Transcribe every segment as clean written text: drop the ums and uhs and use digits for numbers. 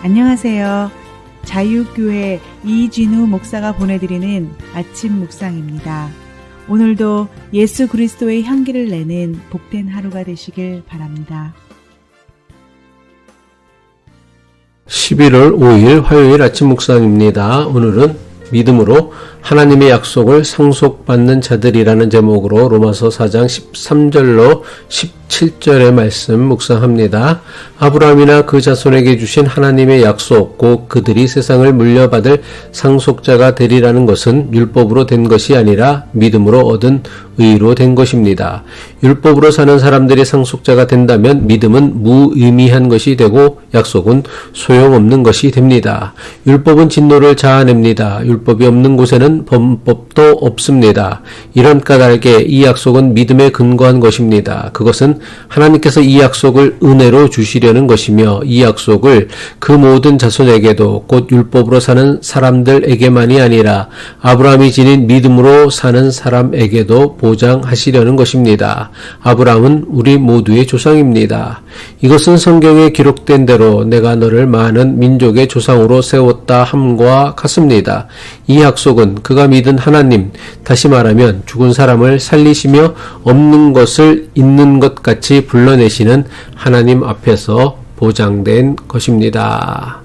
안녕하세요. 자유교회 이진우 목사가 보내드리는 아침 묵상입니다. 오늘도 예수 그리스도의 향기를 내는 복된 하루가 되시길 바랍니다. 11월 5일 화요일 아침 묵상입니다. 오늘은 믿음으로 하나님의 약속을 상속받는 자들이라는 제목으로 로마서 4장 13절로 17절의 말씀 묵상합니다. 아브라함이나 그 자손에게 주신 하나님의 약속, 곧 그들이 세상을 물려받을 상속자가 되리라는 것은 율법으로 된 것이 아니라 믿음으로 얻은 의로 된 것입니다. 율법으로 사는 사람들이 상속자가 된다면 믿음은 무의미한 것이 되고 약속은 소용없는 것이 됩니다. 율법은 진노를 자아냅니다. 율법이 없는 곳에는 범법도 없습니다. 이런 까닭에 이 약속은 믿음에 근거한 것입니다. 그것은 하나님께서 이 약속을 은혜로 주시려는 것이며 이 약속을 그 모든 자손에게도 곧 율법으로 사는 사람들에게만이 아니라 아브라함이 지닌 믿음으로 사는 사람에게도 보장하시려는 것입니다. 아브라함은 우리 모두의 조상입니다. 이것은 성경에 기록된 대로 내가 너를 많은 민족의 조상으로 세웠다 함과 같습니다. 이 약속은 그가 믿은 하나님, 다시 말하면 죽은 사람을 살리시며 없는 것을 있는 것 같이 불러내시는 하나님 앞에서 보장된 것입니다.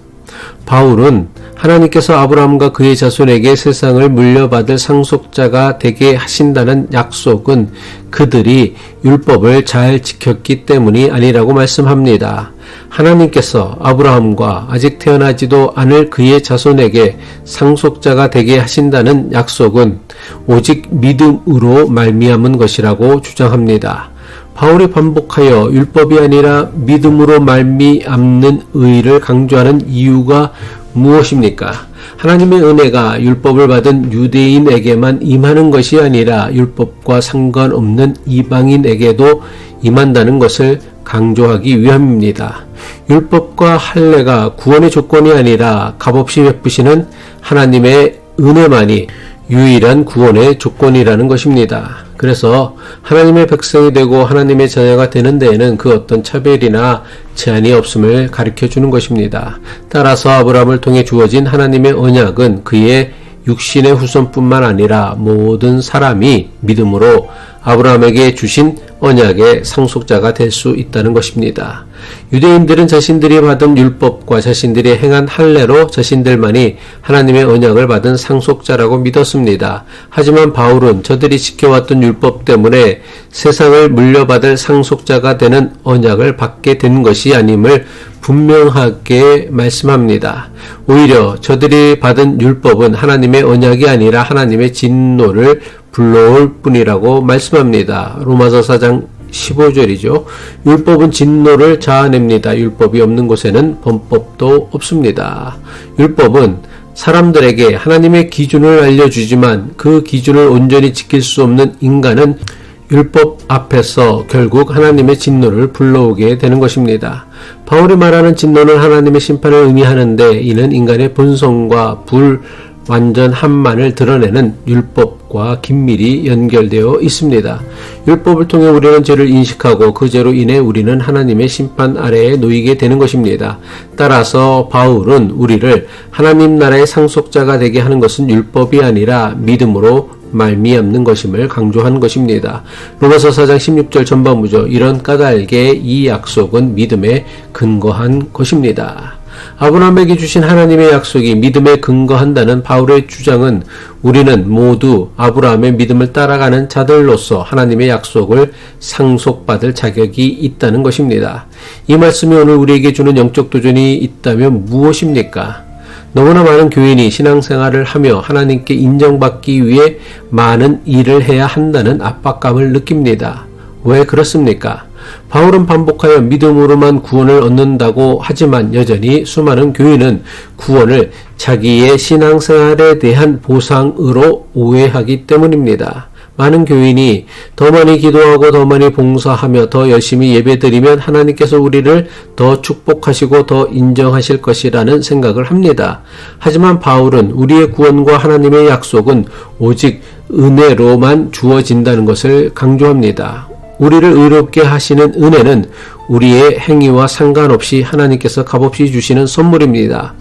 바울은 하나님께서 아브라함과 그의 자손에게 세상을 물려받을 상속자가 되게 하신다는 약속은 그들이 율법을 잘 지켰기 때문이 아니라고 말씀합니다. 하나님께서 아브라함과 아직 태어나지도 않을 그의 자손에게 상속자가 되게 하신다는 약속은 오직 믿음으로 말미암은 것이라고 주장합니다. 바울이 반복하여 율법이 아니라 믿음으로 말미암는 의를 강조하는 이유가 무엇입니까? 하나님의 은혜가 율법을 받은 유대인에게만 임하는 것이 아니라 율법과 상관없는 이방인에게도 임한다는 것을 강조하기 위함입니다. 율법과 할례가 구원의 조건이 아니라 값없이 베푸시는 하나님의 은혜만이 유일한 구원의 조건이라는 것입니다. 그래서 하나님의 백성이 되고 하나님의 자녀가 되는 데에는 그 어떤 차별이나 제한이 없음을 가르쳐 주는 것입니다. 따라서 아브라함을 통해 주어진 하나님의 언약은 그의 육신의 후손뿐만 아니라 모든 사람이 믿음으로 아브라함에게 주신 언약의 상속자가 될 수 있다는 것입니다. 유대인들은 자신들이 받은 율법과 자신들이 행한 할례로 자신들만이 하나님의 언약을 받은 상속자라고 믿었습니다. 하지만 바울은 저들이 지켜왔던 율법 때문에 세상을 물려받을 상속자가 되는 언약을 받게 된 것이 아님을 분명하게 말씀합니다. 오히려 저들이 받은 율법은 하나님의 언약이 아니라 하나님의 진노를 불러올 뿐이라고 말씀합니다. 로마서 4장 15절이죠. 율법은 진노를 자아냅니다. 율법이 없는 곳에는 범법도 없습니다. 율법은 사람들에게 하나님의 기준을 알려주지만 그 기준을 온전히 지킬 수 없는 인간은 율법 앞에서 결국 하나님의 진노를 불러오게 되는 것입니다. 바울이 말하는 진노는 하나님의 심판을 의미하는데 이는 인간의 본성과 불완전함만을 드러내는 율법과 긴밀히 연결되어 있습니다. 율법을 통해 우리는 죄를 인식하고 그 죄로 인해 우리는 하나님의 심판 아래에 놓이게 되는 것입니다. 따라서 바울은 우리를 하나님 나라의 상속자가 되게 하는 것은 율법이 아니라 믿음으로 말미암는 것임을 강조한 것입니다. 로마서 4장 16절 전반부죠. 이런 까닭에 이 약속은 믿음에 근거한 것입니다. 아브라함에게 주신 하나님의 약속이 믿음에 근거한다는 바울의 주장은 우리는 모두 아브라함의 믿음을 따라가는 자들로서 하나님의 약속을 상속받을 자격이 있다는 것입니다. 이 말씀이 오늘 우리에게 주는 영적 도전이 있다면 무엇입니까? 너무나 많은 교인이 신앙생활을 하며 하나님께 인정받기 위해 많은 일을 해야 한다는 압박감을 느낍니다. 왜 그렇습니까? 바울은 반복하여 믿음으로만 구원을 얻는다고 하지만 여전히 수많은 교인은 구원을 자기의 신앙생활에 대한 보상으로 오해하기 때문입니다. 많은 교인이 더 많이 기도하고 더 많이 봉사하며 더 열심히 예배드리면 하나님께서 우리를 더 축복하시고 더 인정하실 것이라는 생각을 합니다. 하지만 바울은 우리의 구원과 하나님의 약속은 오직 은혜로만 주어진다는 것을 강조합니다. 우리를 의롭게 하시는 은혜는 우리의 행위와 상관없이 하나님께서 값없이 주시는 선물입니다.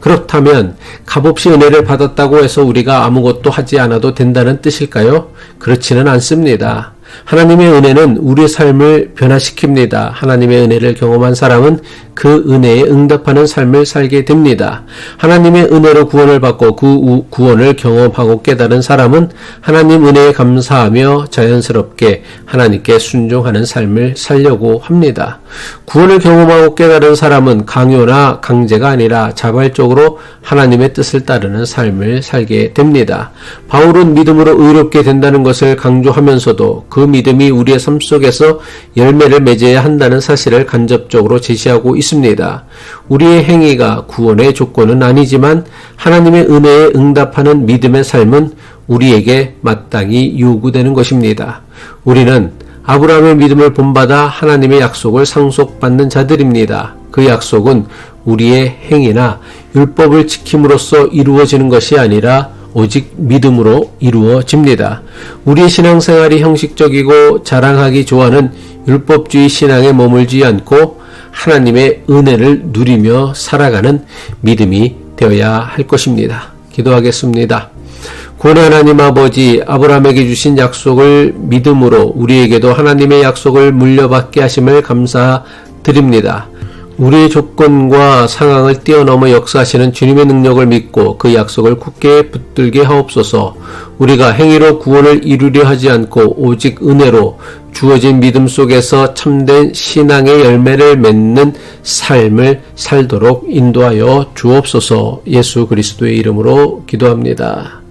그렇다면 값없이 은혜를 받았다고 해서 우리가 아무것도 하지 않아도 된다는 뜻일까요? 그렇지는 않습니다. 하나님의 은혜는 우리의 삶을 변화시킵니다. 하나님의 은혜를 경험한 사람은 그 은혜에 응답하는 삶을 살게 됩니다. 하나님의 은혜로 구원을 받고 그 구원을 경험하고 깨달은 사람은 하나님 은혜에 감사하며 자연스럽게 하나님께 순종하는 삶을 살려고 합니다. 구원을 경험하고 깨달은 사람은 강요나 강제가 아니라 자발적으로 하나님의 뜻을 따르는 삶을 살게 됩니다. 바울은 믿음으로 의롭게 된다는 것을 강조하면서도 그 믿음이 우리의 삶 속에서 열매를 맺어야 한다는 사실을 간접적으로 제시하고 있습니다. 우리의 행위가 구원의 조건은 아니지만 하나님의 은혜에 응답하는 믿음의 삶은 우리에게 마땅히 요구되는 것입니다. 우리는 아브라함의 믿음을 본받아 하나님의 약속을 상속받는 자들입니다. 그 약속은 우리의 행위나 율법을 지킴으로써 이루어지는 것이 아니라 오직 믿음으로 이루어집니다. 우리의 신앙생활이 형식적이고 자랑하기 좋아하는 율법주의 신앙에 머물지 않고 하나님의 은혜를 누리며 살아가는 믿음이 되어야 할 것입니다. 기도하겠습니다. 구원의 하나님 아버지, 아브라함에게 주신 약속을 믿음으로 우리에게도 하나님의 약속을 물려받게 하심을 감사드립니다. 우리의 조건과 상황을 뛰어넘어 역사하시는 주님의 능력을 믿고 그 약속을 굳게 붙들게 하옵소서. 우리가 행위로 구원을 이루려 하지 않고 오직 은혜로 주어진 믿음 속에서 참된 신앙의 열매를 맺는 삶을 살도록 인도하여 주옵소서. 예수 그리스도의 이름으로 기도합니다.